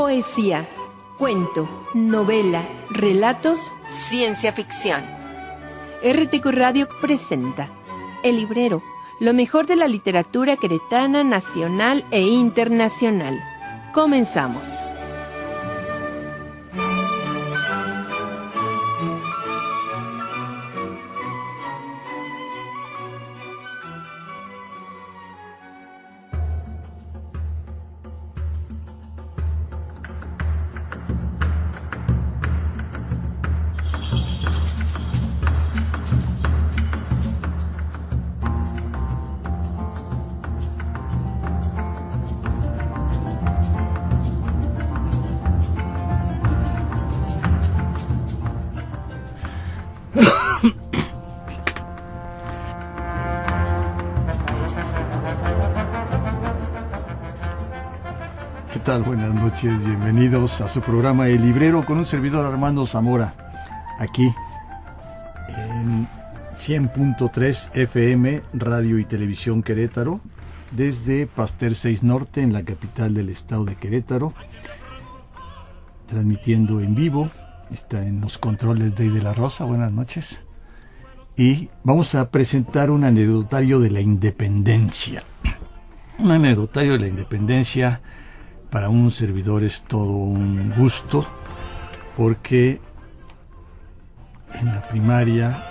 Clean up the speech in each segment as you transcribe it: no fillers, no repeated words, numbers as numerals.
Poesía, cuento, novela, relatos, ciencia ficción. RTQ Radio presenta El Librero, lo mejor de la literatura queretana, nacional e internacional. Comenzamos. ¿Qué tal? Buenas noches, bienvenidos a su programa El Librero con un servidor Armando Zamora, aquí en 100.3 FM, Radio y Televisión Querétaro, desde Pastel 6 Norte, en la capital del estado de Querétaro, transmitiendo en vivo. Está en los controles Dey de la Rosa. Buenas noches. Y vamos a presentar un anecdotario de la independencia. Un anecdotario de la independencia para un servidor es todo un gusto, porque en la primaria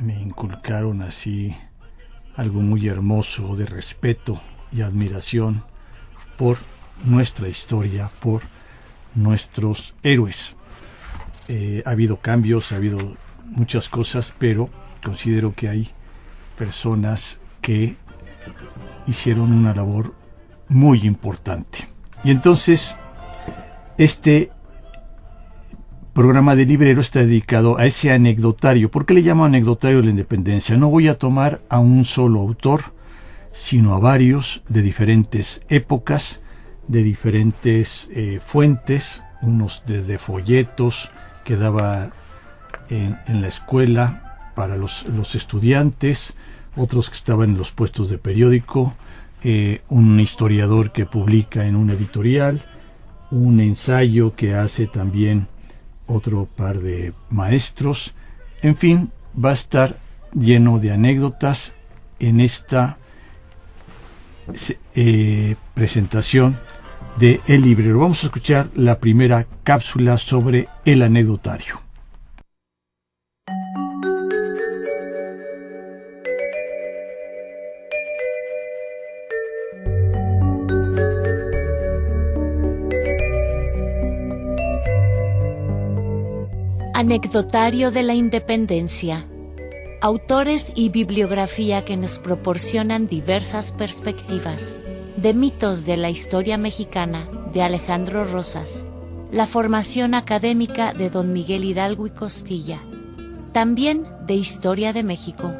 me inculcaron así algo muy hermoso de respeto y admiración por nuestra historia, por nuestros héroes. Ha habido cambios, ha habido muchas cosas, pero considero que hay personas que hicieron una labor muy importante. Y entonces este programa de Librero está dedicado a ese anecdotario. ¿Por qué le llamo anecdotario de la independencia? No voy a tomar a un solo autor, sino a varios de diferentes épocas, de diferentes fuentes, unos desde folletos que daba en la escuela para los estudiantes, otros que estaban en los puestos de periódico, un historiador que publica en un editorial, un ensayo que hace también otro par de maestros. En fin, va a estar lleno de anécdotas en esta presentación de El Librero. Vamos a escuchar la primera cápsula sobre el anecdotario. Anecdotario de la Independencia. Autores y bibliografía que nos proporcionan diversas perspectivas. De mitos de la historia mexicana, de Alejandro Rosas. La formación académica de don Miguel Hidalgo y Costilla. También de Historia de México.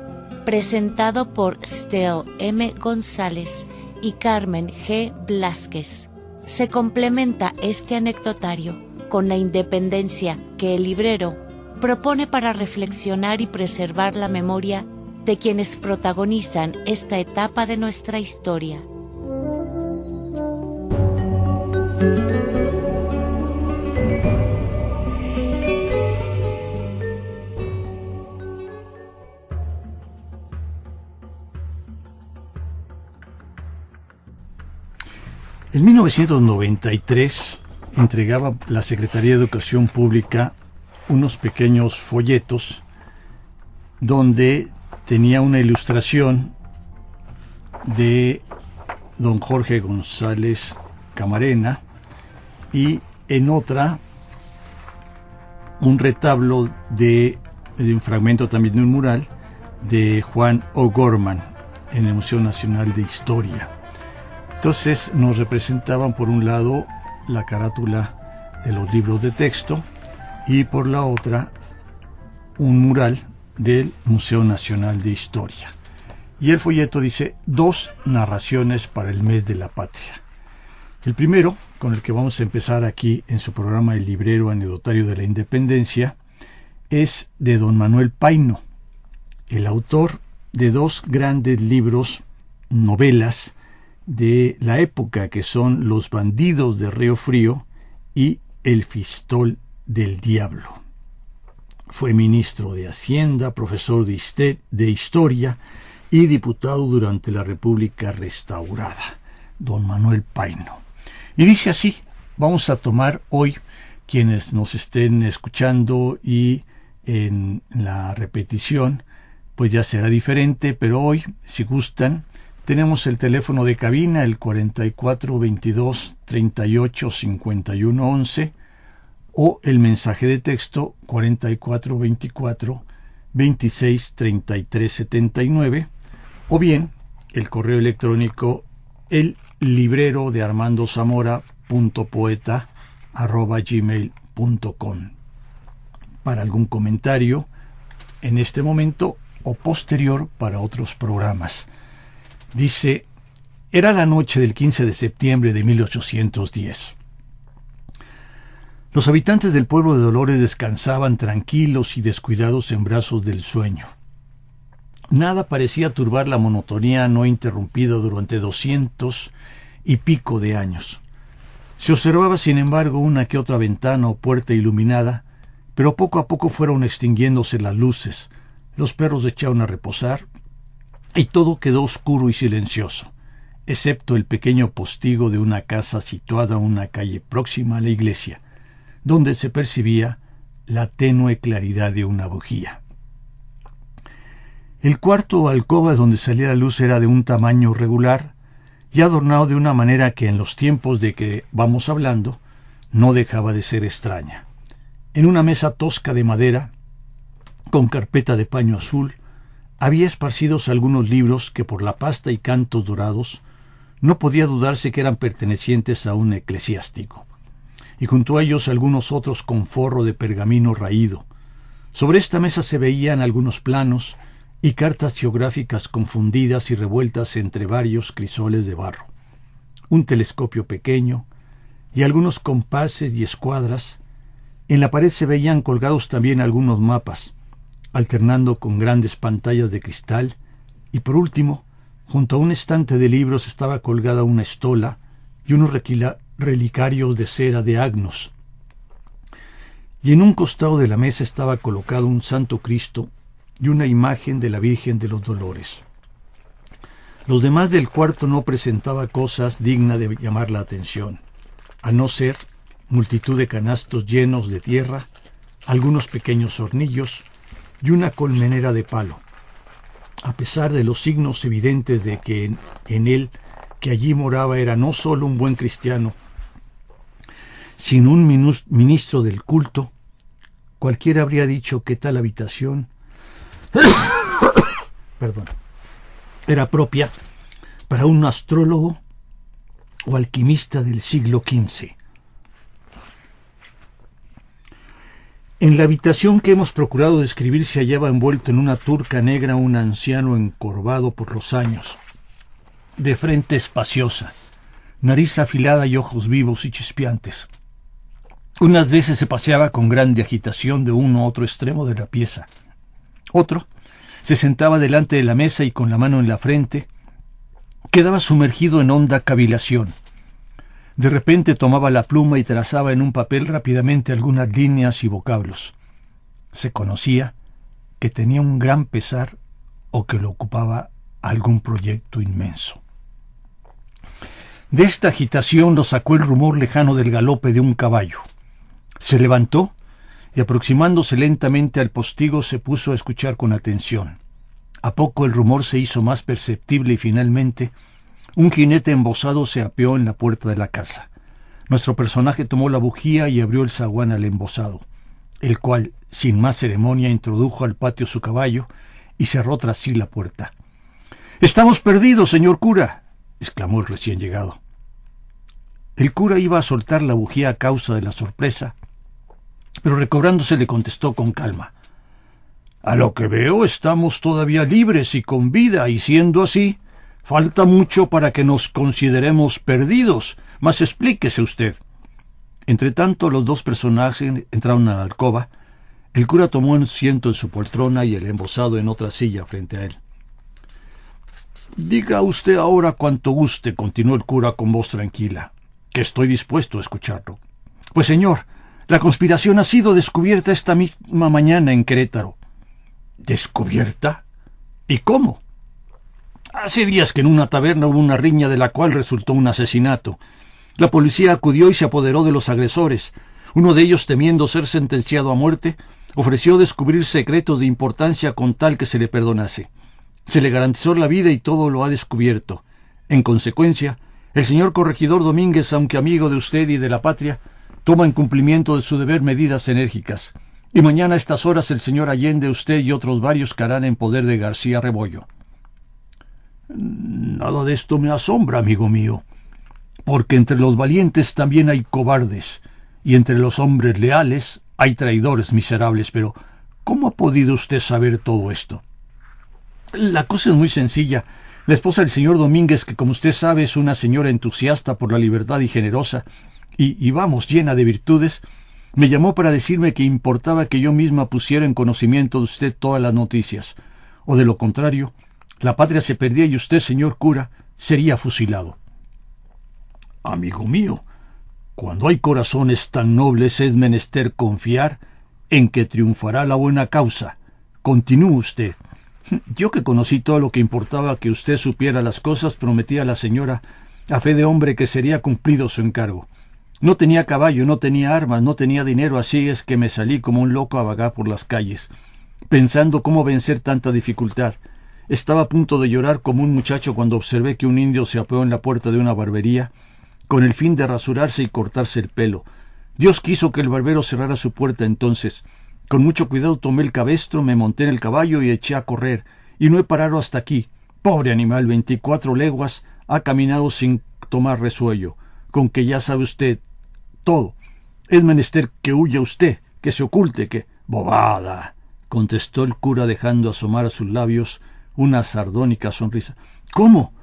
Presentado por Stell M. González y Carmen G. Blázquez. Se complementa este anecdotario con la independencia que el librero propone para reflexionar y preservar la memoria de quienes protagonizan esta etapa de nuestra historia. En 1993 entregaba la Secretaría de Educación Pública unos pequeños folletos donde tenía una ilustración de don Jorge González Camarena y en otra un retablo de un fragmento también de un mural de Juan O'Gorman en el Museo Nacional de Historia. Entonces nos representaban por un lado la carátula de los libros de texto y por la otra un mural del Museo Nacional de Historia. Y el folleto dice 2 narraciones para el mes de la patria. El primero, con el que vamos a empezar aquí en su programa El Librero Anecdotario de la Independencia, es de don Manuel Paino, el autor de 2 grandes libros, novelas, de la época, que son Los bandidos de Río Frío y El Fistol del Diablo. Fue ministro de Hacienda, profesor de Historia y diputado durante la República Restaurada, don Manuel Paino. Y dice así, vamos a tomar hoy, quienes nos estén escuchando y en la repetición, pues ya será diferente, pero hoy, si gustan, tenemos el teléfono de cabina, el 4422 38 51 11, o el mensaje de texto 4424 26 33 79, o bien el correo electrónico el librero de armandozamora.poeta@gmail.com para algún comentario en este momento o posterior para otros programas. Dice, era la noche del 15 de septiembre de 1810. Los habitantes del pueblo de Dolores descansaban tranquilos y descuidados en brazos del sueño. Nada parecía turbar la monotonía no interrumpida durante 200 y pico de años. Se observaba, sin embargo, una que otra ventana o puerta iluminada, pero poco a poco fueron extinguiéndose las luces, los perros se echaron a reposar, y todo quedó oscuro y silencioso, excepto el pequeño postigo de una casa situada en una calle próxima a la iglesia, donde se percibía la tenue claridad de una bujía. El cuarto o alcoba donde salía la luz era de un tamaño regular y adornado de una manera que en los tiempos de que vamos hablando no dejaba de ser extraña. En una mesa tosca de madera, con carpeta de paño azul, había esparcidos algunos libros que por la pasta y cantos dorados no podía dudarse que eran pertenecientes a un eclesiástico, y junto a ellos algunos otros con forro de pergamino raído. Sobre esta mesa se veían algunos planos y cartas geográficas confundidas y revueltas entre varios crisoles de barro, un telescopio pequeño y algunos compases y escuadras. En la pared se veían colgados también algunos mapas, alternando con grandes pantallas de cristal, y por último, junto a un estante de libros estaba colgada una estola y unos relicarios de cera de Agnos. Y en un costado de la mesa estaba colocado un Santo Cristo y una imagen de la Virgen de los Dolores. Los demás del cuarto no presentaba cosas dignas de llamar la atención, a no ser multitud de canastos llenos de tierra, algunos pequeños hornillos y una colmenera de palo, a pesar de los signos evidentes de que en él que allí moraba era no solo un buen cristiano, sino un ministro del culto. Cualquiera habría dicho que tal habitación era propia para un astrólogo o alquimista del siglo XV. En la habitación que hemos procurado describir se hallaba envuelto en una turca negra un anciano encorvado por los años, de frente espaciosa, nariz afilada y ojos vivos y chispeantes. Unas veces se paseaba con grande agitación de uno a otro extremo de la pieza. Otro se sentaba delante de la mesa y con la mano en la frente quedaba sumergido en honda cavilación. De repente tomaba la pluma y trazaba en un papel rápidamente algunas líneas y vocablos. Se conocía que tenía un gran pesar o que lo ocupaba algún proyecto inmenso. De esta agitación lo sacó el rumor lejano del galope de un caballo. Se levantó y, aproximándose lentamente al postigo, se puso a escuchar con atención. A poco el rumor se hizo más perceptible y finalmente un jinete embozado se apeó en la puerta de la casa. Nuestro personaje tomó la bujía y abrió el zaguán al embozado, el cual, sin más ceremonia, introdujo al patio su caballo y cerró tras sí la puerta. «¡Estamos perdidos, señor cura!», exclamó el recién llegado. El cura iba a soltar la bujía a causa de la sorpresa, pero recobrándose le contestó con calma: «A lo que veo estamos todavía libres y con vida, y siendo así, falta mucho para que nos consideremos perdidos, mas explíquese usted». Entretanto, los dos personajes entraron a la alcoba. El cura tomó un asiento en su poltrona y el embozado en otra silla frente a él. «Diga usted ahora cuanto guste», continuó el cura con voz tranquila, «que estoy dispuesto a escucharlo. Pues señor, la conspiración ha sido descubierta esta misma mañana en Querétaro. ¿Descubierta? ¿Y cómo? Hace días que en una taberna hubo una riña de la cual resultó un asesinato. La policía acudió y se apoderó de los agresores. Uno de ellos, temiendo ser sentenciado a muerte, ofreció descubrir secretos de importancia con tal que se le perdonase. Se le garantizó la vida y todo lo ha descubierto. En consecuencia, el señor corregidor Domínguez, aunque amigo de usted y de la patria, toma en cumplimiento de su deber medidas enérgicas. Y mañana a estas horas el señor Allende, usted y otros varios caerán en poder de García Rebollo. Nada de esto me asombra, amigo mío, porque entre los valientes también hay cobardes, y entre los hombres leales hay traidores miserables, pero ¿cómo ha podido usted saber todo esto? La cosa es muy sencilla. La esposa del señor Domínguez, que como usted sabe es una señora entusiasta por la libertad y generosa, y vamos, llena de virtudes, me llamó para decirme que importaba que yo misma pusiera en conocimiento de usted todas las noticias, o de lo contrario, la patria se perdía y usted, señor cura, sería fusilado. Amigo mío, cuando hay corazones tan nobles es menester confiar en que triunfará la buena causa. Continúe usted. Yo que conocí todo lo que importaba que usted supiera las cosas, prometí a la señora, a fe de hombre, que sería cumplido su encargo. No tenía caballo, no tenía armas, no tenía dinero, así es que me salí como un loco a vagar por las calles, pensando cómo vencer tanta dificultad. Estaba a punto de llorar como un muchacho cuando observé que un indio se apeó en la puerta de una barbería con el fin de rasurarse y cortarse el pelo. Dios quiso que el barbero cerrara su puerta entonces. Con mucho cuidado tomé el cabestro, me monté en el caballo y eché a correr, y no he parado hasta aquí. Pobre animal, 24 leguas ha caminado sin tomar resuello, con que ya sabe usted todo. Es menester que huya usted, que se oculte, que... —Bobada —contestó el cura dejando asomar a sus labios una sardónica sonrisa. —¿Cómo?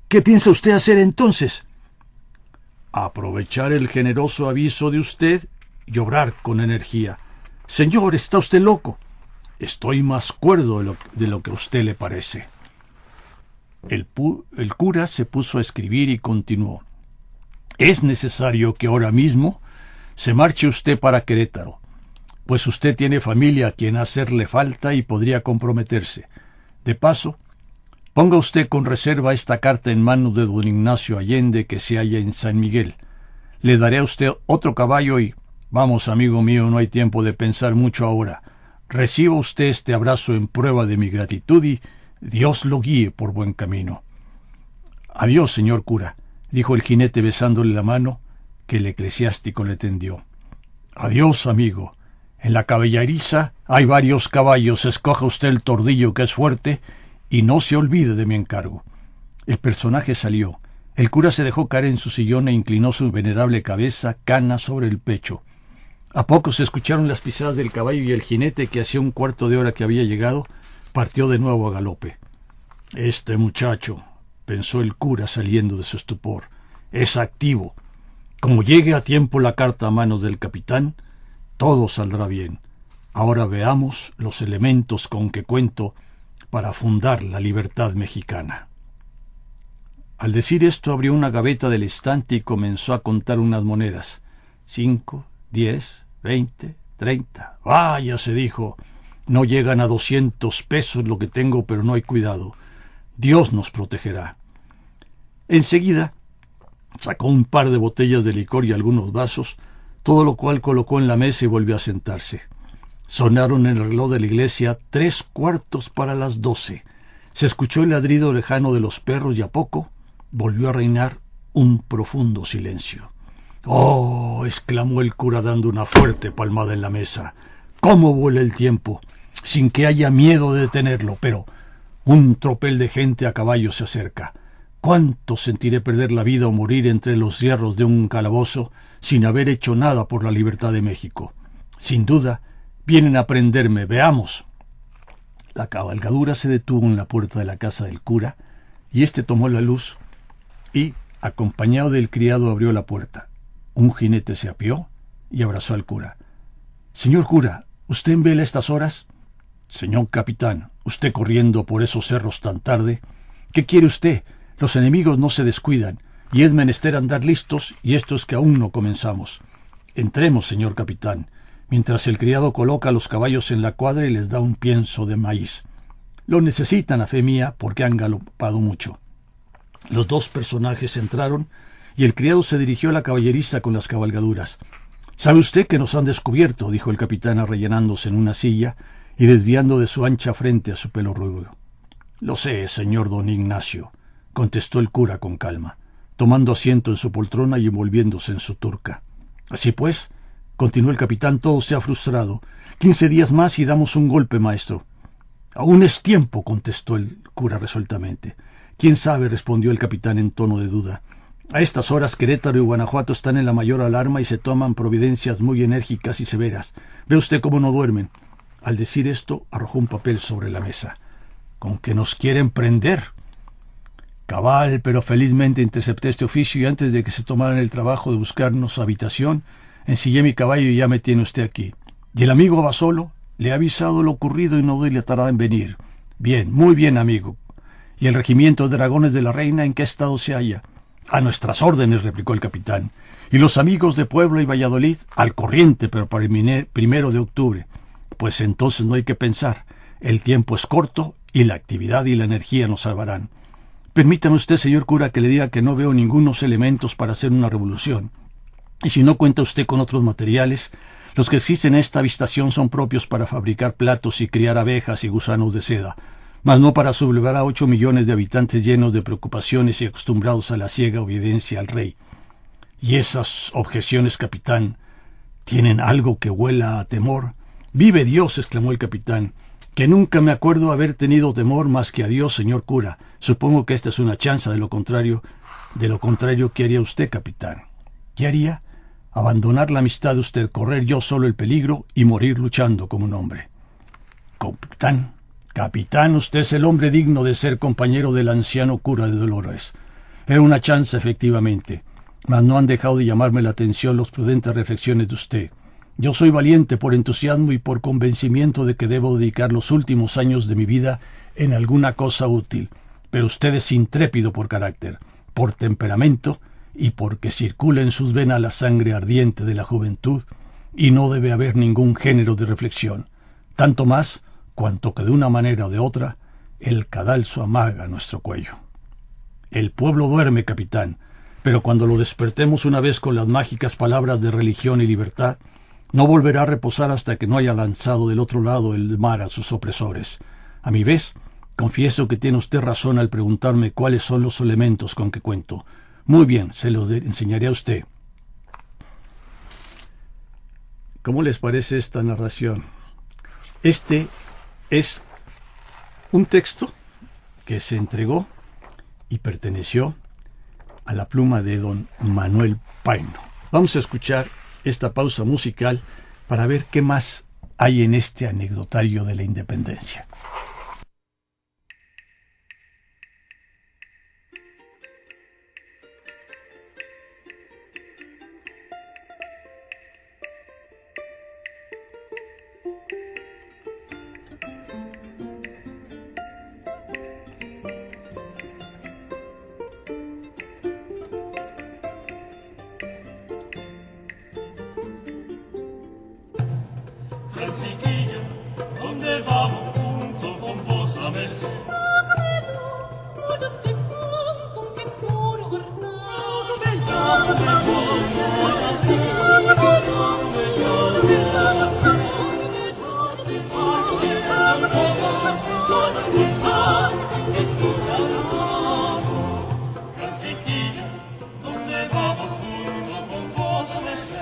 ¿Qué piensa usted hacer entonces? —Aprovechar el generoso aviso de usted y obrar con energía. —Señor, ¿está usted loco? —Estoy más cuerdo de lo que a usted le parece. El cura se puso a escribir y continuó. Es necesario que ahora mismo se marche usted para Querétaro, pues usted tiene familia a quien hacerle falta y podría comprometerse. De paso, ponga usted con reserva esta carta en manos de don Ignacio Allende, que se halla en San Miguel. Le daré a usted otro caballo y... Vamos, amigo mío, no hay tiempo de pensar mucho ahora. Reciba usted este abrazo en prueba de mi gratitud y Dios lo guíe por buen camino. Adiós, señor cura, dijo el jinete besándole la mano que el eclesiástico le tendió. Adiós, amigo. En la caballeriza hay varios caballos, escoja usted el tordillo que es fuerte y no se olvide de mi encargo. El personaje salió. El cura se dejó caer en su sillón e inclinó su venerable cabeza cana sobre el pecho. A poco se escucharon las pisadas del caballo y el jinete, que hacía un cuarto de hora que había llegado, partió de nuevo a galope. Este muchacho, pensó el cura saliendo de su estupor, es activo. Como llegue a tiempo la carta a manos del capitán, todo saldrá bien. Ahora veamos los elementos con que cuento para fundar la libertad mexicana. Al decir esto abrió una gaveta del estante y comenzó a contar unas monedas. 5, 10, 20, 30. Vaya, se dijo, no llegan a 200 pesos lo que tengo, pero no hay cuidado. Dios nos protegerá. Enseguida sacó un par de botellas de licor y algunos vasos, todo lo cual colocó en la mesa y volvió a sentarse. Sonaron en el reloj de la iglesia 12:03. Se escuchó el ladrido lejano de los perros y a poco volvió a reinar un profundo silencio. «¡Oh!», exclamó el cura dando una fuerte palmada en la mesa. «¡Cómo vuela el tiempo!, sin que haya miedo de detenerlo, pero un tropel de gente a caballo se acerca. ¿Cuánto sentiré perder la vida o morir entre los hierros de un calabozo sin haber hecho nada por la libertad de México? Sin duda, vienen a prenderme. Veamos». La cabalgadura se detuvo en la puerta de la casa del cura, y éste tomó la luz y, acompañado del criado, abrió la puerta. Un jinete se apeó y abrazó al cura. «Señor cura, ¿usted en vela a estas horas?» «Señor capitán, usted corriendo por esos cerros tan tarde. ¿Qué quiere usted? Los enemigos no se descuidan, y es menester andar listos, y esto es que aún no comenzamos. Entremos, señor capitán, mientras el criado coloca a los caballos en la cuadra y les da un pienso de maíz. Lo necesitan, a fe mía, porque han galopado mucho. Los dos personajes entraron y el criado se dirigió a la caballeriza con las cabalgaduras. «¿Sabe usted que nos han descubierto?», dijo el capitán arrellenándose en una silla y desviando de su ancha frente a su pelo rubio. «Lo sé, señor don Ignacio», contestó el cura con calma, tomando asiento en su poltrona y envolviéndose en su turca. «Así pues», continuó el capitán, «todo se ha frustrado. 15 días más y damos un golpe, maestro». «Aún es tiempo», contestó el cura resueltamente. «¿Quién sabe?», respondió el capitán en tono de duda. «A estas horas Querétaro y Guanajuato están en la mayor alarma y se toman providencias muy enérgicas y severas. Ve usted cómo no duermen». Al decir esto, arrojó un papel sobre la mesa. «¿Con que nos quieren prender?» «Cabal, pero felizmente intercepté este oficio y antes de que se tomaran el trabajo de buscarnos habitación, ensillé mi caballo y ya me tiene usted aquí. ¿Y el amigo va solo? Le he avisado lo ocurrido y no dilatará en venir». «Bien, muy bien, amigo». «¿Y el regimiento de dragones de la reina en qué estado se halla?» «A nuestras órdenes», replicó el capitán. «¿Y los amigos de Puebla y Valladolid?» «Al corriente, pero para el 1 de octubre». «Pues entonces no hay que pensar. El tiempo es corto y la actividad y la energía nos salvarán. Permítame usted, señor cura, que le diga que no veo ningunos elementos para hacer una revolución. Y si no cuenta usted con otros materiales, los que existen en esta habitación son propios para fabricar platos y criar abejas y gusanos de seda, mas no para sublevar a 8 millones de habitantes llenos de preocupaciones y acostumbrados a la ciega obediencia al rey. Y esas objeciones, capitán, ¿tienen algo que huela a temor?» «Vive Dios», exclamó el capitán, «que nunca me acuerdo haber tenido temor más que a Dios, señor cura. Supongo que esta es una chanza, de lo contrario, ¿qué haría usted, capitán?» «¿Qué haría? Abandonar la amistad de usted, correr yo solo el peligro y morir luchando como un hombre». Capitán, usted es el hombre digno de ser compañero del anciano cura de Dolores. Era una chanza, efectivamente, mas no han dejado de llamarme la atención las prudentes reflexiones de usted. Yo soy valiente por entusiasmo y por convencimiento de que debo dedicar los últimos años de mi vida en alguna cosa útil, pero usted es intrépido por carácter, por temperamento y porque circula en sus venas la sangre ardiente de la juventud, y no debe haber ningún género de reflexión, tanto más cuanto que de una manera o de otra el cadalso amaga nuestro cuello. El pueblo duerme, capitán, pero cuando lo despertemos una vez con las mágicas palabras de religión y libertad, no volverá a reposar hasta que no haya lanzado del otro lado el mar a sus opresores. A mi vez, confieso que tiene usted razón al preguntarme cuáles son los elementos con que cuento. Muy bien, se los enseñaré a usted. ¿Cómo les parece esta narración? Este es un texto que se entregó y perteneció a la pluma de don Manuel Paino. Vamos a escuchar esta pausa musical para ver qué más hay en este anecdotario de la independencia. Franciquilla, ¿dónde vamos junto con vos a mesa? Franciquilla, ¿dónde vamos junto con vos a mesa?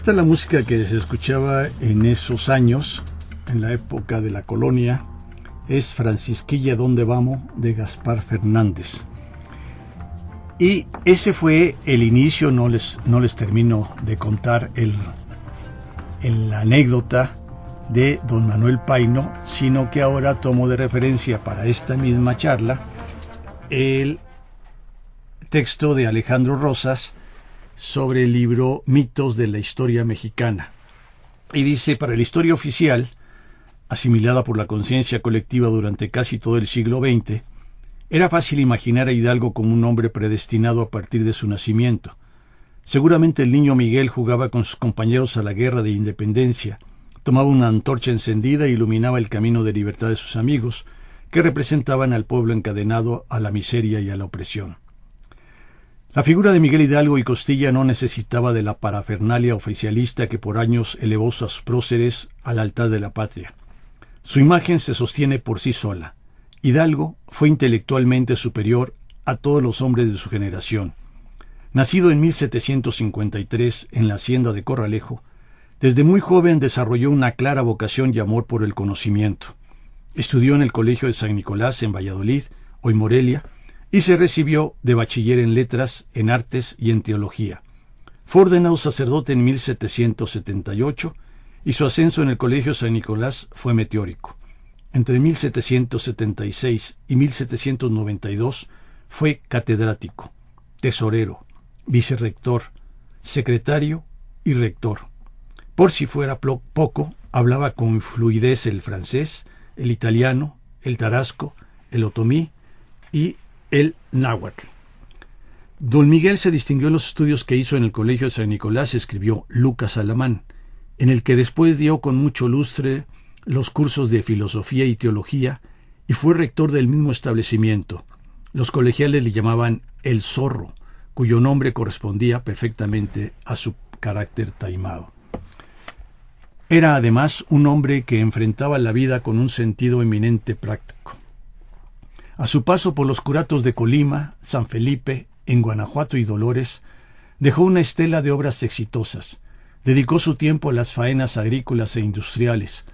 Esta es la música que se escuchaba en esos años, en la época de la colonia. Es Francisquilla, ¿dónde vamos?, de Gaspar Fernández. Y ese fue el inicio. No les termino de contar la anécdota de don Manuel Paino, sino que ahora tomo de referencia para esta misma charla el texto de Alejandro Rosas sobre el libro Mitos de la Historia Mexicana. Y dice: para la historia oficial, asimilada por la conciencia colectiva durante casi todo el siglo XX, era fácil imaginar a Hidalgo como un hombre predestinado a partir de su nacimiento. Seguramente el niño Miguel jugaba con sus compañeros a la guerra de independencia, tomaba una antorcha encendida e iluminaba el camino de libertad de sus amigos, que representaban al pueblo encadenado a la miseria y a la opresión. La figura de Miguel Hidalgo y Costilla no necesitaba de la parafernalia oficialista que por años elevó a sus próceres al altar de la patria. Su imagen se sostiene por sí sola. Hidalgo fue intelectualmente superior a todos los hombres de su generación. Nacido en 1753 en la hacienda de Corralejo, desde muy joven desarrolló una clara vocación y amor por el conocimiento. Estudió en el Colegio de San Nicolás en Valladolid, hoy Morelia, y se recibió de bachiller en letras, en artes y en teología. Fue ordenado sacerdote en 1778 y su ascenso en el Colegio San Nicolás fue meteórico. Entre 1776 y 1792 fue catedrático, tesorero, vicerrector, secretario y rector. Por si fuera poco, hablaba con fluidez el francés, el italiano, el tarasco, el otomí y el náhuatl. Don Miguel se distinguió en los estudios que hizo en el Colegio de San Nicolás. Escribió Lucas Alamán, en el que después dio con mucho lustre los cursos de filosofía y teología, y fue rector del mismo establecimiento. Los colegiales le llamaban el Zorro, cuyo nombre correspondía perfectamente a su carácter taimado. Era además un hombre que enfrentaba la vida con un sentido eminente práctico. A su paso por los curatos de Colima, San Felipe, en Guanajuato y Dolores, dejó una estela de obras exitosas. Dedicó su tiempo a las faenas agrícolas e industriales.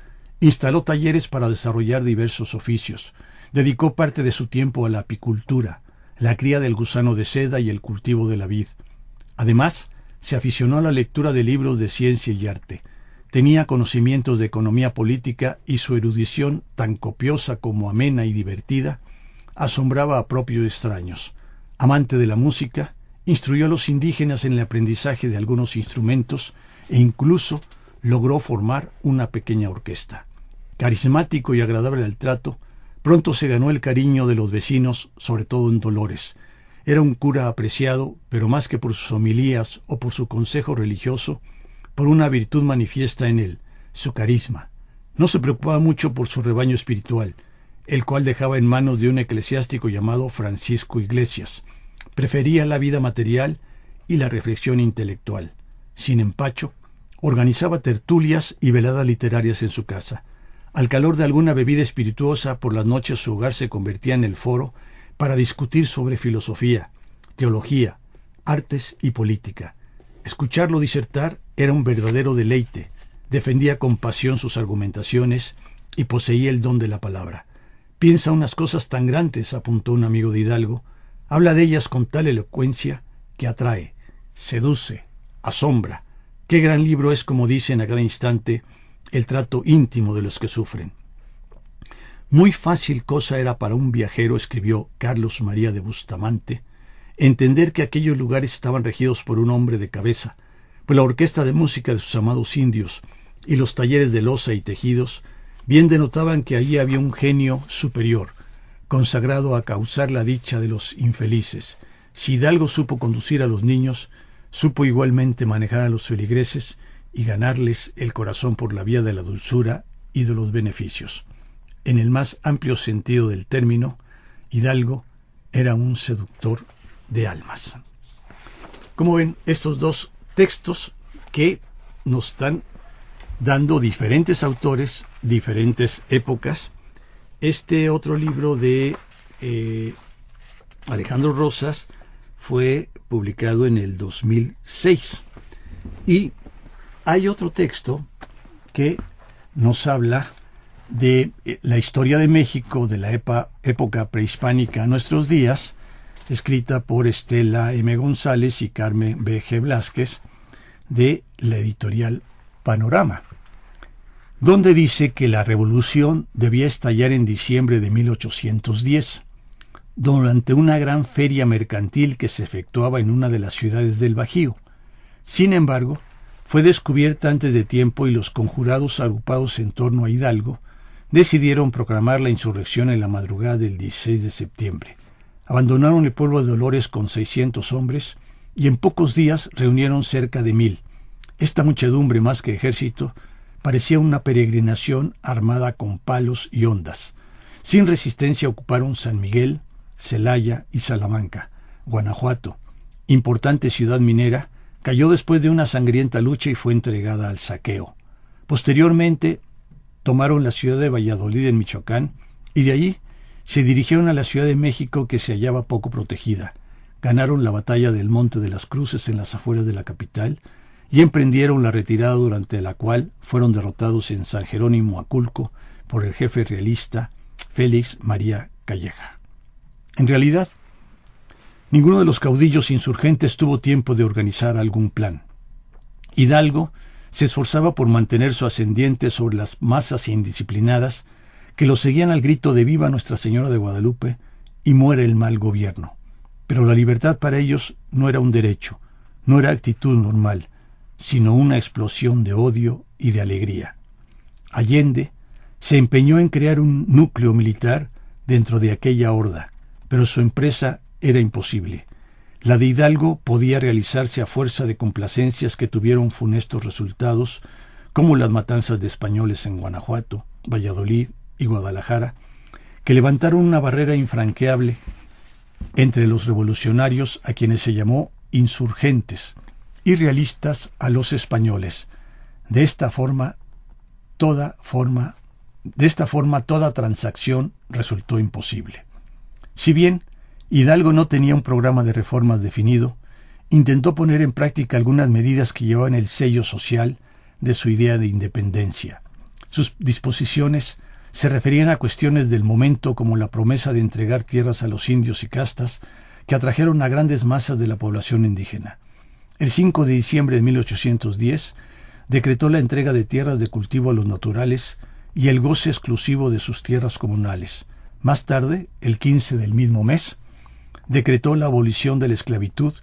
Instaló talleres para desarrollar diversos oficios. Dedicó parte de su tiempo a la apicultura, la cría del gusano de seda y el cultivo de la vid. Además, se aficionó a la lectura de libros de ciencia y arte. Tenía conocimientos de economía política y su erudición, tan copiosa como amena y divertida, asombraba a propios y extraños. Amante de la música, instruyó a los indígenas en el aprendizaje de algunos instrumentos e incluso logró formar una pequeña orquesta. Carismático y agradable al trato, pronto se ganó el cariño de los vecinos, sobre todo en Dolores. Era un cura apreciado, pero más que por sus homilías o por su consejo religioso, por una virtud manifiesta en él, su carisma. No se preocupaba mucho por su rebaño espiritual, el cual dejaba en manos de un eclesiástico llamado Francisco Iglesias. Prefería la vida material y la reflexión intelectual. Sin empacho, organizaba tertulias y veladas literarias en su casa. Al calor de alguna bebida espirituosa, por las noches su hogar se convertía en el foro para discutir sobre filosofía, teología, artes y política. Escucharlo disertar era un verdadero deleite. Defendía con pasión sus argumentaciones y poseía el don de la palabra. Piensa unas cosas tan grandes, apuntó un amigo de Hidalgo. Habla de ellas con tal elocuencia que atrae, seduce, asombra. Qué gran libro es, como dicen a cada instante, el trato íntimo de los que sufren. Muy fácil cosa era para un viajero, escribió Carlos María de Bustamante, entender que aquellos lugares estaban regidos por un hombre de cabeza, pues la orquesta de música de sus amados indios y los talleres de loza y tejidos bien denotaban que allí había un genio superior, consagrado a causar la dicha de los infelices. Si Hidalgo supo conducir a los niños, supo igualmente manejar a los feligreses y ganarles el corazón por la vía de la dulzura y de los beneficios. En el más amplio sentido del término, Hidalgo era un seductor de almas. Como ven, estos dos textos que nos están dando diferentes autores, diferentes épocas. Este otro libro de Alejandro Rosas fue publicado en el 2006 y hay otro texto que nos habla de la historia de México de la época prehispánica a nuestros días, escrita por Estela M. González y Carmen B. G. Blázquez, de la editorial Panorama, donde dice que la revolución debía estallar en diciembre de 1810, durante una gran feria mercantil que se efectuaba en una de las ciudades del Bajío. Sin embargo, fue descubierta antes de tiempo y los conjurados agrupados en torno a Hidalgo decidieron proclamar la insurrección en la madrugada del 16 de septiembre. Abandonaron el pueblo de Dolores con 600 hombres y en pocos días reunieron cerca de 1000. Esta muchedumbre, más que ejército, parecía una peregrinación armada con palos y hondas. Sin resistencia ocuparon San Miguel, Celaya y Salamanca. Guanajuato, importante ciudad minera, cayó después de una sangrienta lucha y fue entregada al saqueo. Posteriormente, tomaron la ciudad de Valladolid en Michoacán y de allí se dirigieron a la Ciudad de México, que se hallaba poco protegida. Ganaron la batalla del Monte de las Cruces en las afueras de la capital y emprendieron la retirada, durante la cual fueron derrotados en San Jerónimo Aculco por el jefe realista Félix María Calleja. En realidad, ninguno de los caudillos insurgentes tuvo tiempo de organizar algún plan. Hidalgo se esforzaba por mantener su ascendiente sobre las masas indisciplinadas que lo seguían al grito de «Viva Nuestra Señora de Guadalupe» y «Muere el mal gobierno». Pero la libertad para ellos no era un derecho, no era actitud normal, sino una explosión de odio y de alegría. Allende se empeñó en crear un núcleo militar dentro de aquella horda, pero su empresa era imposible. La de Hidalgo podía realizarse a fuerza de complacencias que tuvieron funestos resultados, como las matanzas de españoles en Guanajuato, Valladolid y Guadalajara, que levantaron una barrera infranqueable entre los revolucionarios, a quienes se llamó insurgentes, y realistas a los españoles. De esta forma toda transacción resultó imposible. Si bien Hidalgo no tenía un programa de reformas definido, intentó poner en práctica algunas medidas que llevaban el sello social de su idea de independencia. Sus disposiciones se referían a cuestiones del momento, como la promesa de entregar tierras a los indios y castas, que atrajeron a grandes masas de la población indígena. El 5 de diciembre de 1810 decretó la entrega de tierras de cultivo a los naturales y el goce exclusivo de sus tierras comunales. Más tarde, el 15 del mismo mes, decretó la abolición de la esclavitud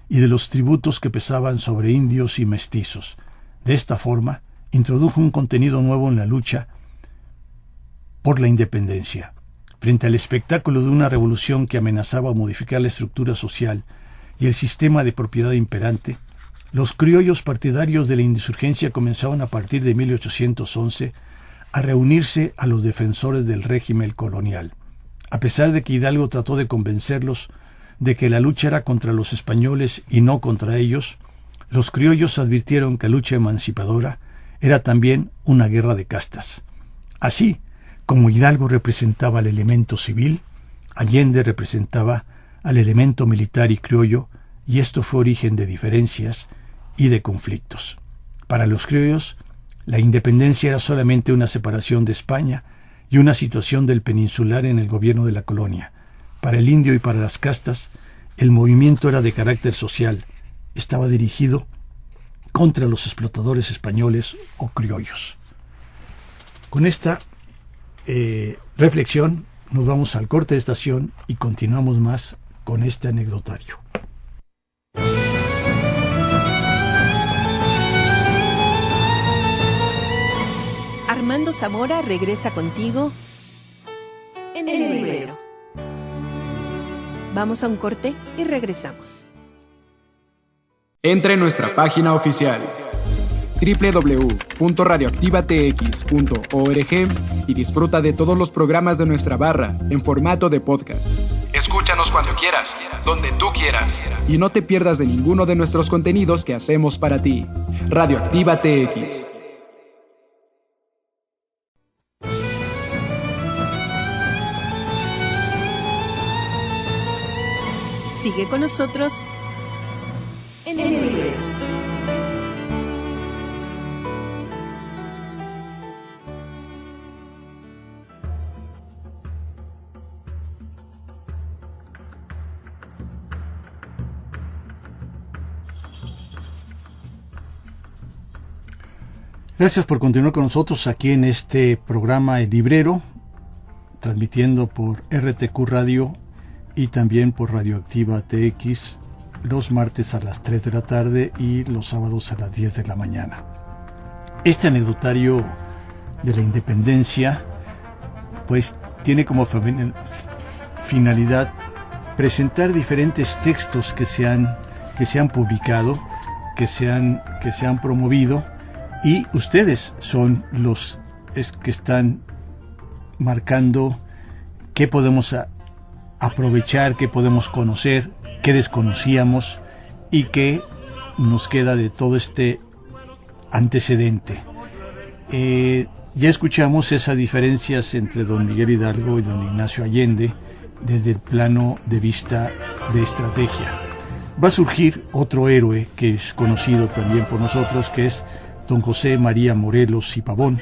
y de los tributos que pesaban sobre indios y mestizos. De esta forma, introdujo un contenido nuevo en la lucha por la independencia. Frente al espectáculo de una revolución que amenazaba modificar la estructura social y el sistema de propiedad imperante, los criollos partidarios de la insurgencia comenzaron a partir de 1811 a reunirse a los defensores del régimen colonial. A pesar de que Hidalgo trató de convencerlos de que la lucha era contra los españoles y no contra ellos, los criollos advirtieron que la lucha emancipadora era también una guerra de castas. Así como Hidalgo representaba al elemento civil, Allende representaba al elemento militar y criollo, y esto fue origen de diferencias y de conflictos. Para los criollos, la independencia era solamente una separación de España y una situación del peninsular en el gobierno de la colonia. Para el indio y para las castas, el movimiento era de carácter social, estaba dirigido contra los explotadores españoles o criollos. Con esta reflexión nos vamos al corte de estación y continuamos más con este anecdotario. Armando Zamora regresa contigo en el librero. Vamos a un corte y regresamos. Entre en nuestra página oficial www.radioactivatx.org y disfruta de todos los programas de nuestra barra en formato de podcast. Escúchanos cuando quieras, donde tú quieras, y no te pierdas de ninguno de nuestros contenidos que hacemos para ti. Radioactiva TX. Sigue con nosotros en el librero. Gracias por continuar con nosotros aquí en este programa El Librero, transmitiendo por RTQ Radio y también por Radioactiva TX los martes a las 3 de la tarde y los sábados a las 10 de la mañana. Este anecdotario de la independencia pues tiene como finalidad presentar diferentes textos que se han publicado, que se han promovido, y ustedes son los que están marcando qué podemos aprovechar, qué podemos conocer, qué desconocíamos y qué nos queda de todo este antecedente. Ya escuchamos esas diferencias entre don Miguel Hidalgo y don Ignacio Allende desde el plano de vista de estrategia. Va a surgir otro héroe que es conocido también por nosotros, que es don José María Morelos y Pavón.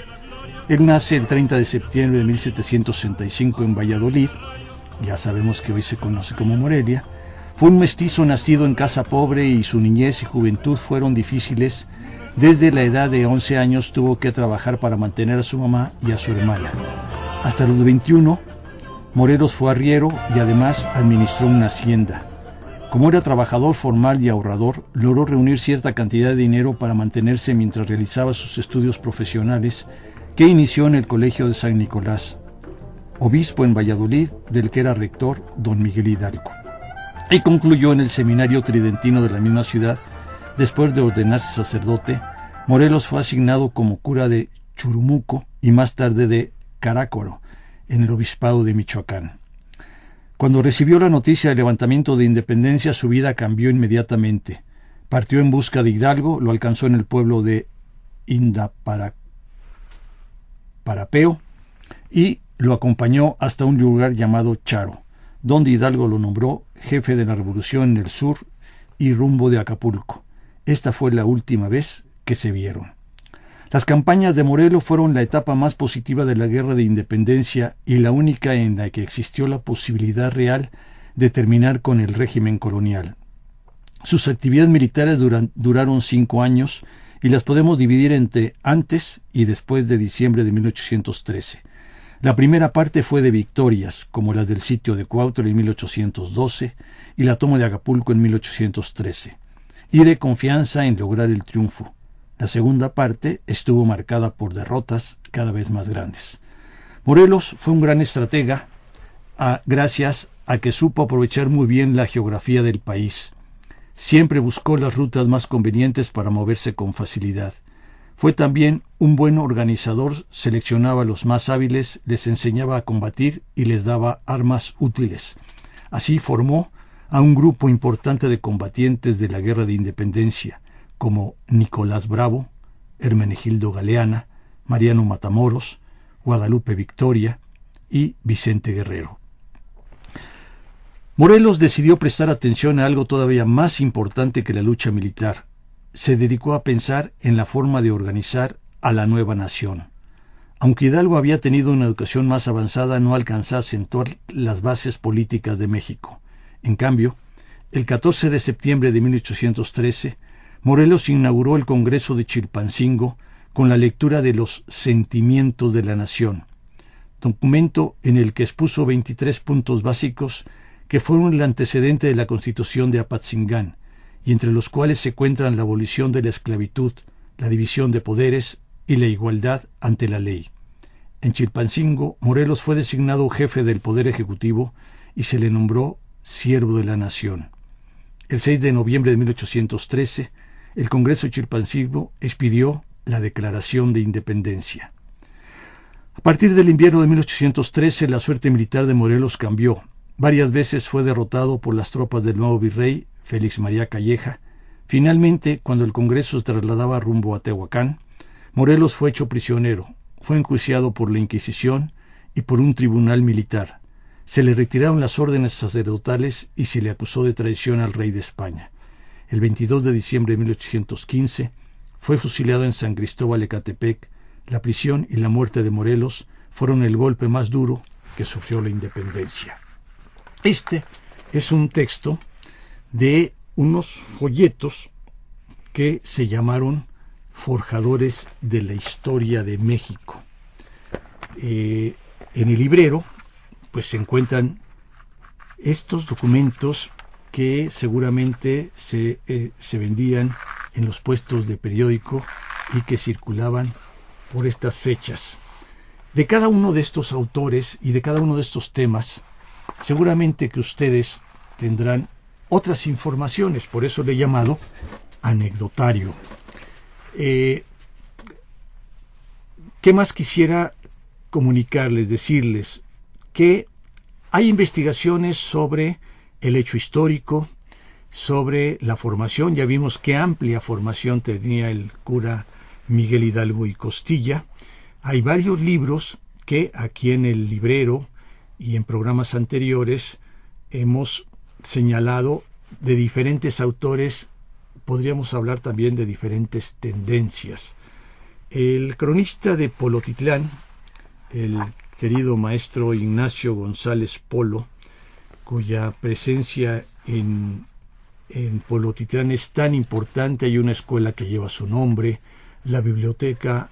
Él nace el 30 de septiembre de 1765 en Valladolid, ya sabemos que hoy se conoce como Morelia. Fue un mestizo nacido en casa pobre y su niñez y juventud fueron difíciles. Desde la edad de 11 años tuvo que trabajar para mantener a su mamá y a su hermana. Hasta los 21, Morelos fue arriero y además administró una hacienda. Como era trabajador formal y ahorrador, logró reunir cierta cantidad de dinero para mantenerse mientras realizaba sus estudios profesionales, que inició en el Colegio de San Nicolás, obispo en Valladolid, del que era rector don Miguel Hidalgo, y concluyó en el Seminario Tridentino de la misma ciudad. Después de ordenarse sacerdote, Morelos fue asignado como cura de Churumuco y más tarde de Carácoro, en el obispado de Michoacán. Cuando recibió la noticia del levantamiento de independencia, su vida cambió inmediatamente. Partió en busca de Hidalgo, lo alcanzó en el pueblo de Indaparapeo y lo acompañó hasta un lugar llamado Charo, donde Hidalgo lo nombró jefe de la revolución en el sur y rumbo de Acapulco. Esta fue la última vez que se vieron. Las campañas de Morelos fueron la etapa más positiva de la guerra de independencia y la única en la que existió la posibilidad real de terminar con el régimen colonial. Sus actividades militares duraron 5 años y las podemos dividir entre antes y después de diciembre de 1813. La primera parte fue de victorias, como las del sitio de Cuautla en 1812 y la toma de Acapulco en 1813. Y de confianza en lograr el triunfo. La segunda parte estuvo marcada por derrotas cada vez más grandes. Morelos fue un gran estratega gracias a que supo aprovechar muy bien la geografía del país. Siempre buscó las rutas más convenientes para moverse con facilidad. Fue también un buen organizador, seleccionaba a los más hábiles, les enseñaba a combatir y les daba armas útiles. Así formó a un grupo importante de combatientes de la Guerra de Independencia, como Nicolás Bravo, Hermenegildo Galeana, Mariano Matamoros, Guadalupe Victoria y Vicente Guerrero. Morelos decidió prestar atención a algo todavía más importante que la lucha militar. Se dedicó a pensar en la forma de organizar a la nueva nación. Aunque Hidalgo había tenido una educación más avanzada, no alcanzaba a sentar las bases políticas de México. En cambio, el 14 de septiembre de 1813, Morelos inauguró el Congreso de Chilpancingo con la lectura de los Sentimientos de la Nación, documento en el que expuso 23 puntos básicos que fueron el antecedente de la Constitución de Apatzingán, y entre los cuales se encuentran la abolición de la esclavitud, la división de poderes y la igualdad ante la ley. En Chilpancingo, Morelos fue designado jefe del Poder Ejecutivo y se le nombró siervo de la nación. El 6 de noviembre de 1813, el Congreso de Chilpancingo expidió la Declaración de Independencia. A partir del invierno de 1813, la suerte militar de Morelos cambió. Varias veces fue derrotado por las tropas del nuevo virrey, Félix María Calleja. Finalmente, cuando el Congreso se trasladaba rumbo a Tehuacán, Morelos fue hecho prisionero, fue enjuiciado por la Inquisición y por un tribunal militar. Se le retiraron las órdenes sacerdotales y se le acusó de traición al rey de España. El 22 de diciembre de 1815 fue fusilado en San Cristóbal Ecatepec. La prisión y la muerte de Morelos fueron el golpe más duro que sufrió la independencia. Este es un texto de unos folletos que se llamaron forjadores de la historia de México. En el librero pues se encuentran estos documentos que seguramente se vendían en los puestos de periódico y que circulaban por estas fechas. De cada uno de estos autores y de cada uno de estos temas, seguramente que ustedes tendrán otras informaciones, por eso le he llamado anecdotario. ¿Qué más quisiera comunicarles, decirles? Que hay investigaciones sobre el hecho histórico, sobre la formación. Ya vimos qué amplia formación tenía el cura Miguel Hidalgo y Costilla. Hay varios libros que aquí en el librero y en programas anteriores hemos señalado de diferentes autores. Podríamos hablar también de diferentes tendencias. El cronista de Polotitlán, el querido maestro Ignacio González Polo, cuya presencia en Polotitlán es tan importante, hay una escuela que lleva su nombre, la biblioteca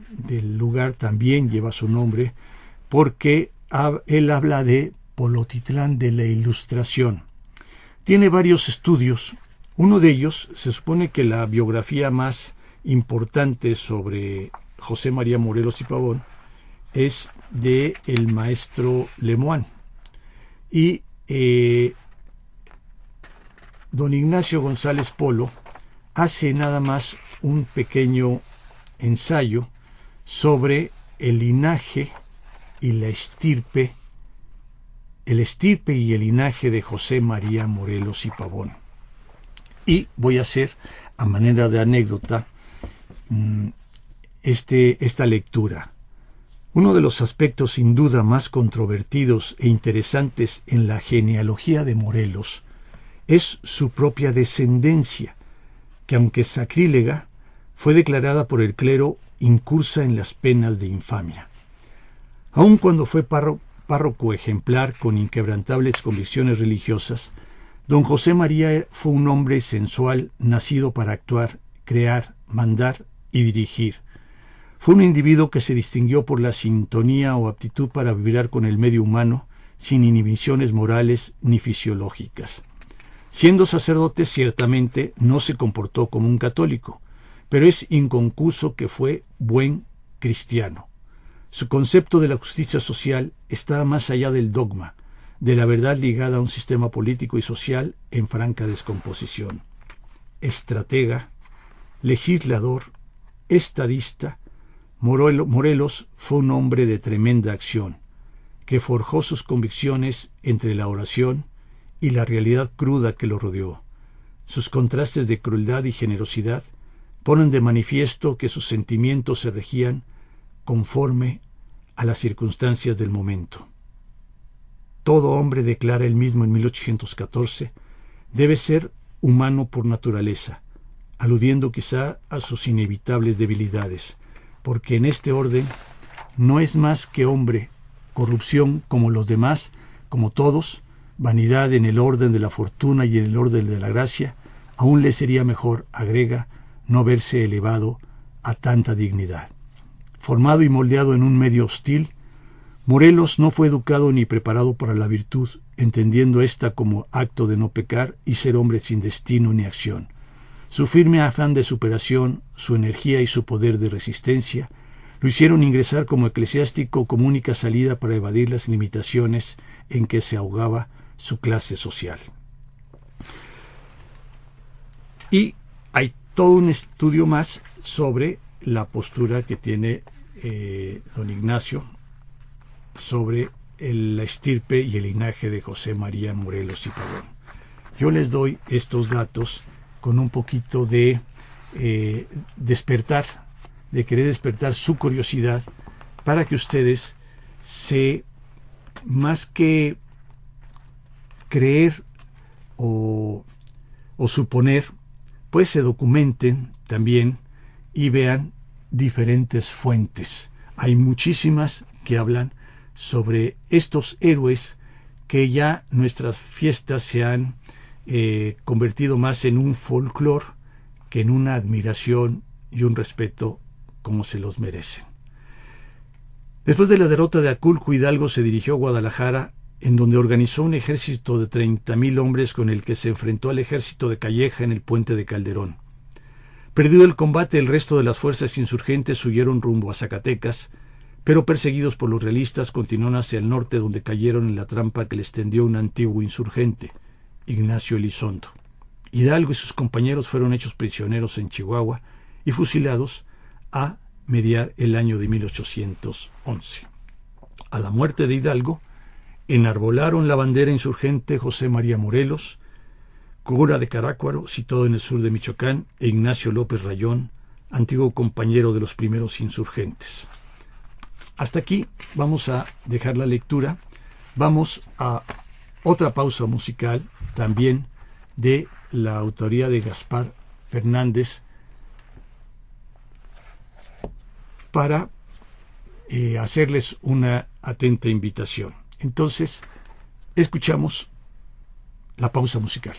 del lugar también lleva su nombre, porque él habla de Polotitlán de la Ilustración. Tiene varios estudios. Uno de ellos, se supone que la biografía más importante sobre José María Morelos y Pavón es de el maestro Lemoine. Y don Ignacio González Polo hace nada más un pequeño ensayo sobre el linaje y la estirpe, el estirpe y el linaje de José María Morelos y Pavón. Y voy a hacer, a manera de anécdota, esta lectura. Uno de los aspectos sin duda más controvertidos e interesantes en la genealogía de Morelos es su propia descendencia, que aunque sacrílega, fue declarada por el clero incursa en las penas de infamia. Aun cuando fue párroco ejemplar con inquebrantables convicciones religiosas, don José María fue un hombre sensual nacido para actuar, crear, mandar y dirigir. Fue un individuo que se distinguió por la sintonía o aptitud para vibrar con el medio humano sin inhibiciones morales ni fisiológicas. Siendo sacerdote, ciertamente no se comportó como un católico, pero es inconcuso que fue buen cristiano. Su concepto de la justicia social estaba más allá del dogma, de la verdad ligada a un sistema político y social en franca descomposición. Estratega, legislador, estadista, Morelos fue un hombre de tremenda acción, que forjó sus convicciones entre la oración y la realidad cruda que lo rodeó. Sus contrastes de crueldad y generosidad ponen de manifiesto que sus sentimientos se regían conforme a las circunstancias del momento. Todo hombre, declara él mismo en 1814, debe ser humano por naturaleza, aludiendo quizá a sus inevitables debilidades, porque en este orden no es más que hombre, corrupción como los demás, como todos, vanidad en el orden de la fortuna y en el orden de la gracia, aún le sería mejor, agrega, no verse elevado a tanta dignidad. Formado y moldeado en un medio hostil, Morelos no fue educado ni preparado para la virtud, entendiendo ésta como acto de no pecar y ser hombre sin destino ni acción. Su firme afán de superación, su energía y su poder de resistencia lo hicieron ingresar como eclesiástico como única salida para evadir las limitaciones en que se ahogaba su clase social. Y hay todo un estudio más sobre la postura que tiene don Ignacio sobre la estirpe y el linaje de José María Morelos y Pavón. Yo les doy estos datos con un poquito de de querer despertar su curiosidad para que ustedes más que creer o suponer, pues se documenten también y vean diferentes fuentes. Hay muchísimas que hablan sobre estos héroes que ya nuestras fiestas se han convertido más en un folclore que en una admiración y un respeto como se los merecen. Después de la derrota de Aculco, Hidalgo se dirigió a Guadalajara, en donde organizó un ejército de 30,000 hombres con el que se enfrentó al ejército de Calleja en el puente de Calderón. Perdido el combate, el resto de las fuerzas insurgentes huyeron rumbo a Zacatecas, pero perseguidos por los realistas continuaron hacia el norte, donde cayeron en la trampa que les tendió un antiguo insurgente, Ignacio Elizondo. Hidalgo y sus compañeros fueron hechos prisioneros en Chihuahua y fusilados a mediar el año de 1811. A la muerte de Hidalgo, enarbolaron la bandera insurgente José María Morelos, cura de Carácuaro, situado en el sur de Michoacán, e Ignacio López Rayón, antiguo compañero de los primeros insurgentes. Hasta aquí vamos a dejar la lectura. Vamos a otra pausa musical, también de la autoría de Gaspar Fernández, para hacerles una atenta invitación. Entonces, escuchamos la pausa musical.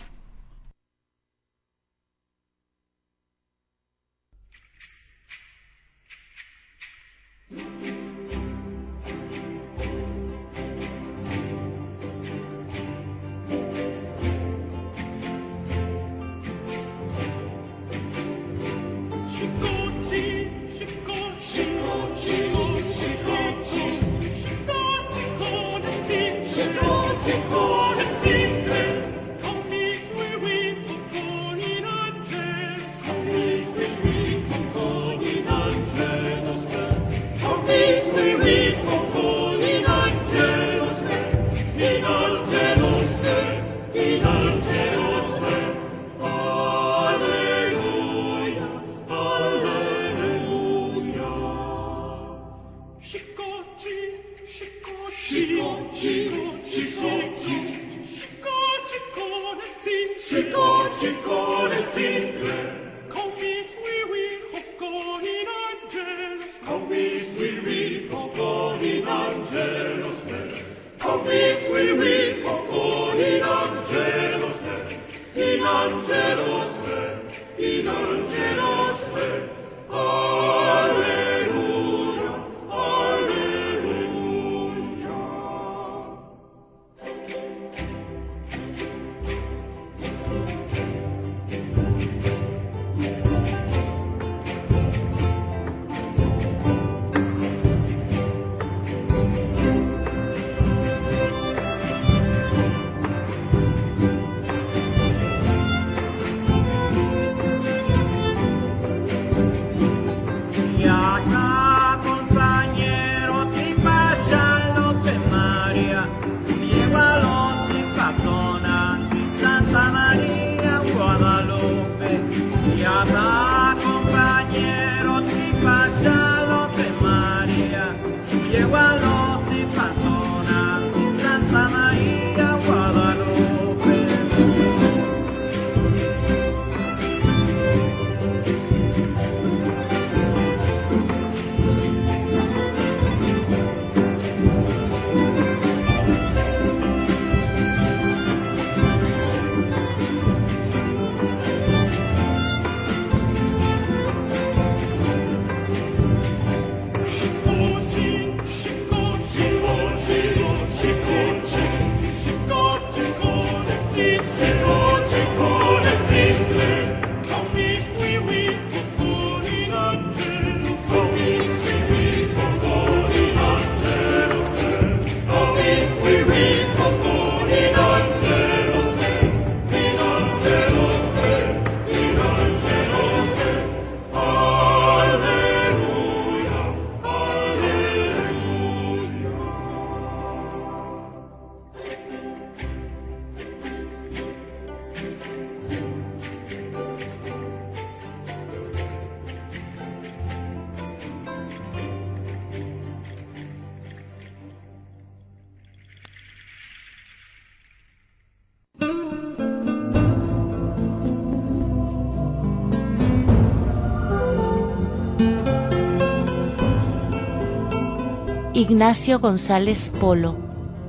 Ignacio González Polo,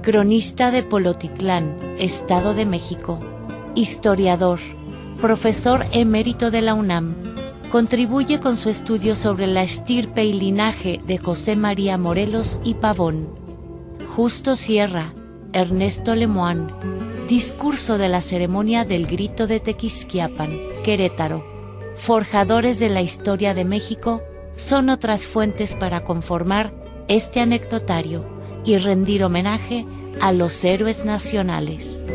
cronista de Polotitlán, Estado de México, historiador, profesor emérito de la UNAM, contribuye con su estudio sobre la estirpe y linaje de José María Morelos y Pavón. Justo Sierra, Ernesto Lemoine, Discurso de la ceremonia del grito de Tequisquiapan, Querétaro, Forjadores de la historia de México, son otras fuentes para conformar este anecdotario y rendir homenaje a los héroes nacionales.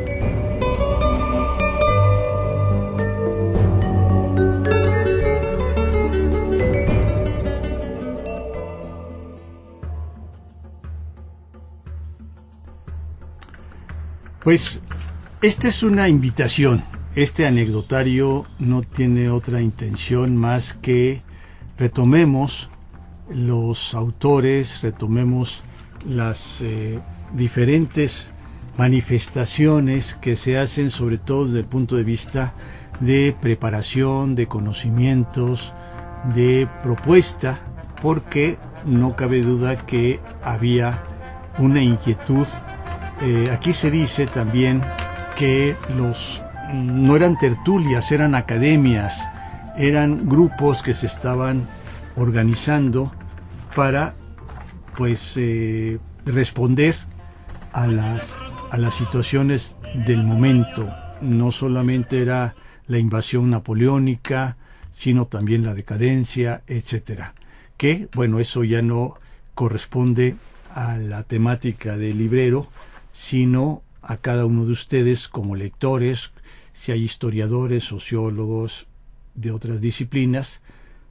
Pues esta es una invitación. Este anecdotario no tiene otra intención más que retomemos los autores, retomemos las diferentes manifestaciones que se hacen, sobre todo desde el punto de vista de preparación, de conocimientos, de propuesta, porque no cabe duda que había una inquietud. Aquí se dice también que no eran tertulias, eran academias, eran grupos que se estaban organizando para responder a las situaciones del momento. No solamente era la invasión napoleónica, sino también la decadencia, etcétera. Que, bueno, eso ya no corresponde a la temática del librero, sino a cada uno de ustedes como lectores, si hay historiadores, sociólogos de otras disciplinas,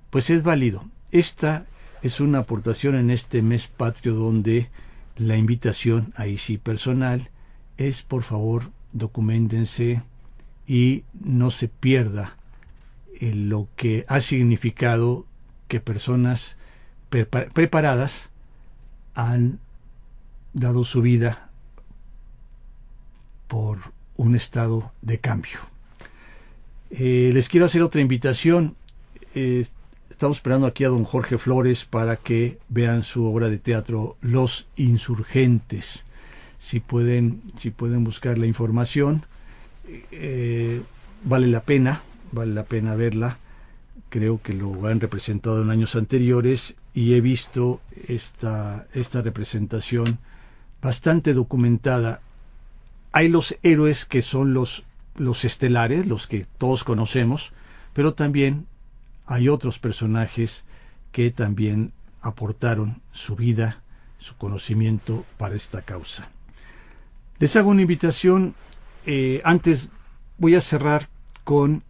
pues es válido. Esta es una aportación en este mes patrio donde la invitación, ahí sí personal, es por favor documéntense y no se pierda lo que ha significado que personas preparadas han dado su vida por un estado de cambio. Les quiero hacer otra invitación. Estamos esperando aquí a don Jorge Flores para que vean su obra de teatro Los Insurgentes. Si pueden buscar la información, vale la pena verla. Creo que lo han representado en años anteriores y he visto esta representación bastante documentada. Hay los héroes que son los estelares, los que todos conocemos, pero también hay otros personajes que también aportaron su vida, su conocimiento para esta causa. Les hago una invitación. Antes voy a cerrar con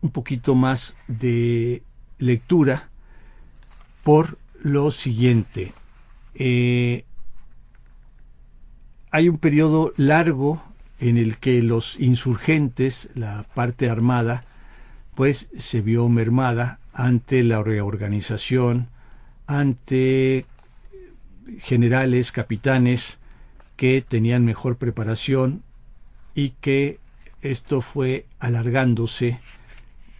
un poquito más de lectura por lo siguiente. Hay un periodo largo en el que los insurgentes, la parte armada, pues se vio mermada ante la reorganización, ante generales, capitanes que tenían mejor preparación y que esto fue alargándose.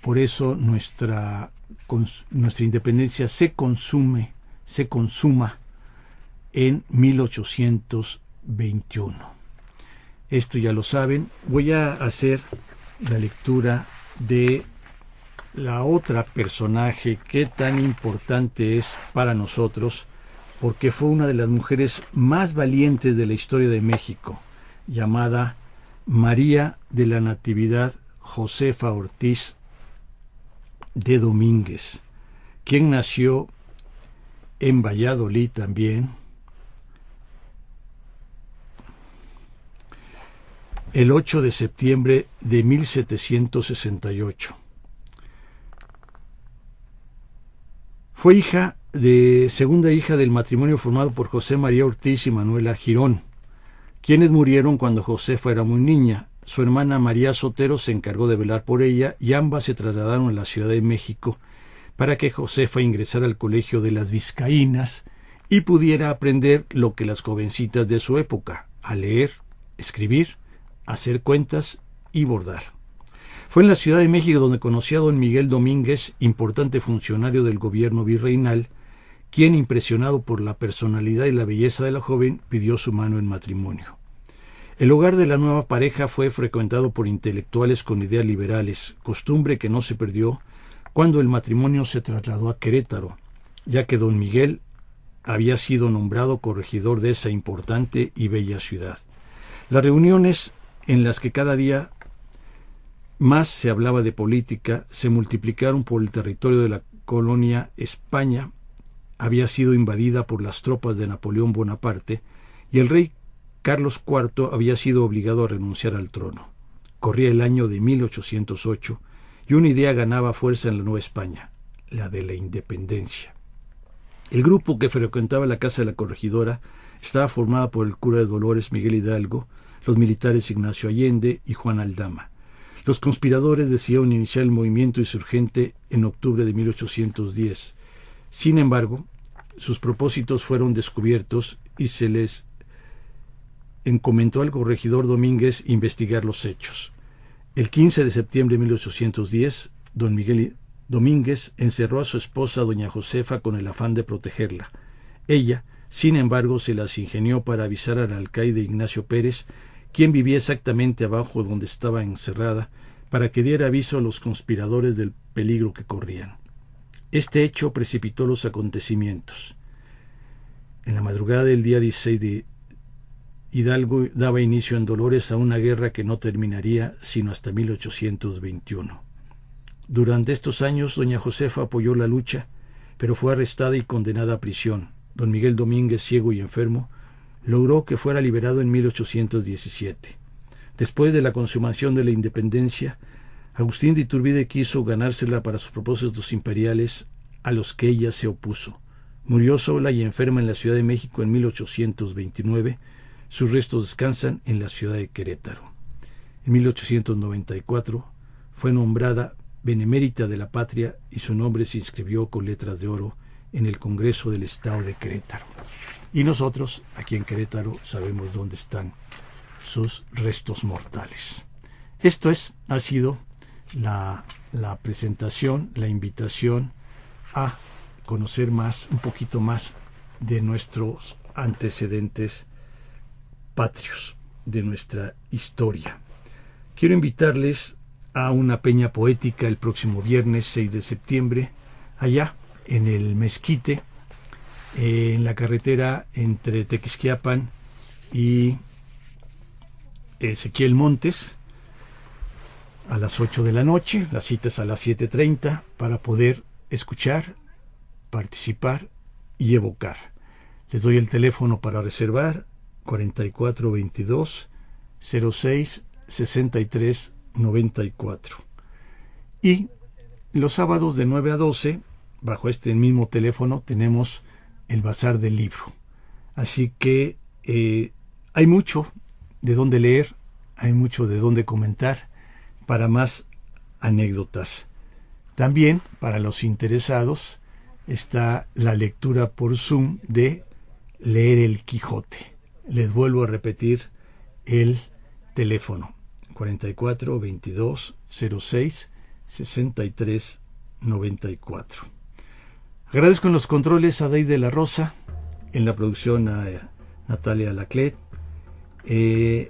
Por eso nuestra independencia se consuma en 1821. Esto ya lo saben. Voy a hacer la lectura de la otra personaje que tan importante es para nosotros, porque fue una de las mujeres más valientes de la historia de México, llamada María de la Natividad Josefa Ortiz de Domínguez, quien nació en Valladolid también el 8 de septiembre de 1768. Fue segunda hija del matrimonio formado por José María Ortiz y Manuela Girón, quienes murieron cuando Josefa era muy niña. Su hermana María Sotero se encargó de velar por ella y ambas se trasladaron a la Ciudad de México para que Josefa ingresara al colegio de las Vizcaínas y pudiera aprender lo que las jovencitas de su época, a leer, escribir, hacer cuentas y bordar. Fue en la Ciudad de México donde conoció a don Miguel Domínguez, importante funcionario del gobierno virreinal, quien, impresionado por la personalidad y la belleza de la joven, pidió su mano en matrimonio. El hogar de la nueva pareja fue frecuentado por intelectuales con ideas liberales, costumbre que no se perdió cuando el matrimonio se trasladó a Querétaro, ya que don Miguel había sido nombrado corregidor de esa importante y bella ciudad. Las reuniones en las que cada día más se hablaba de política se multiplicaron por el territorio de la colonia España. Había sido invadida por las tropas de Napoleón Bonaparte y el rey Carlos IV había sido obligado a renunciar al trono. Corría el año de 1808 y una idea ganaba fuerza en la Nueva España, la de la independencia. El grupo que frecuentaba la casa de la corregidora estaba formada por el cura de Dolores Miguel Hidalgo, los militares Ignacio Allende y Juan Aldama. Los conspiradores decidieron iniciar el movimiento insurgente en octubre de 1810. Sin embargo, sus propósitos fueron descubiertos y se les encomendó al corregidor Domínguez investigar los hechos. El 15 de septiembre de 1810, don Miguel Domínguez encerró a su esposa doña Josefa con el afán de protegerla. Ella, sin embargo, se las ingenió para avisar al alcaide Ignacio Pérez, quien vivía exactamente abajo donde estaba encerrada, para que diera aviso a los conspiradores del peligro que corrían. Este hecho precipitó los acontecimientos. En la madrugada del día 16 de Hidalgo daba inicio en Dolores a una guerra que no terminaría sino hasta 1821. Durante estos años, doña Josefa apoyó la lucha, pero fue arrestada y condenada a prisión. Don Miguel Domínguez, ciego y enfermo, logró que fuera liberado en 1817. Después de la consumación de la independencia, Agustín de Iturbide quiso ganársela para sus propósitos imperiales, a los que ella se opuso. Murió sola y enferma en la Ciudad de México en 1829. Sus restos descansan en la ciudad de Querétaro. En 1894 fue nombrada benemérita de la patria y su nombre se inscribió con letras de oro en el Congreso del Estado de Querétaro. Y nosotros, aquí en Querétaro, sabemos dónde están sus restos mortales. Esto ha sido la presentación, la invitación a conocer un poquito más de nuestros antecedentes patrios, de nuestra historia. Quiero invitarles a una peña poética el próximo viernes 6 de septiembre, allá en el Mezquite, en la carretera entre Tequisquiapan y Ezequiel Montes, a las 8 de la noche. La cita es a las 7:30 para poder escuchar, participar y evocar. Les doy el teléfono para reservar: 4422-06-6394. Y los sábados de 9 a 12, bajo este mismo teléfono, tenemos el Bazar del Libro. Así que hay mucho de dónde leer, hay mucho de dónde comentar para más anécdotas. También, para los interesados, está la lectura por Zoom de Leer el Quijote. Les vuelvo a repetir el teléfono: 4422-06-6394. Agradezco en los controles a Dey de la Rosa, en la producción a Natalia Laclet. En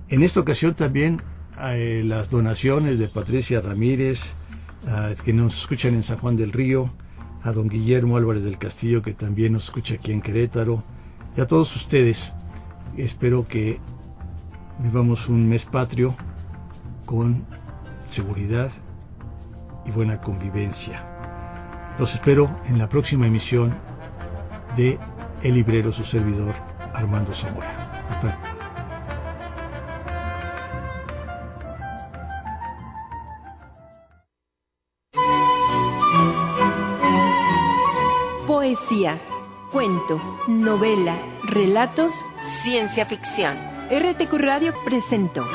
esta ocasión también las donaciones de Patricia Ramírez, que nos escuchan en San Juan del Río, a don Guillermo Álvarez del Castillo, que también nos escucha aquí en Querétaro, y a todos ustedes. Espero que vivamos un mes patrio con seguridad y buena convivencia. Los espero en la próxima emisión de El Librero, su servidor, Armando Zamora. Hasta Poesía, cuento, novela, relatos, ciencia ficción. RTQ Radio presentó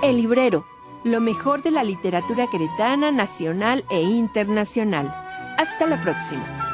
El Librero, lo mejor de la literatura queretana, nacional e internacional. Hasta la próxima.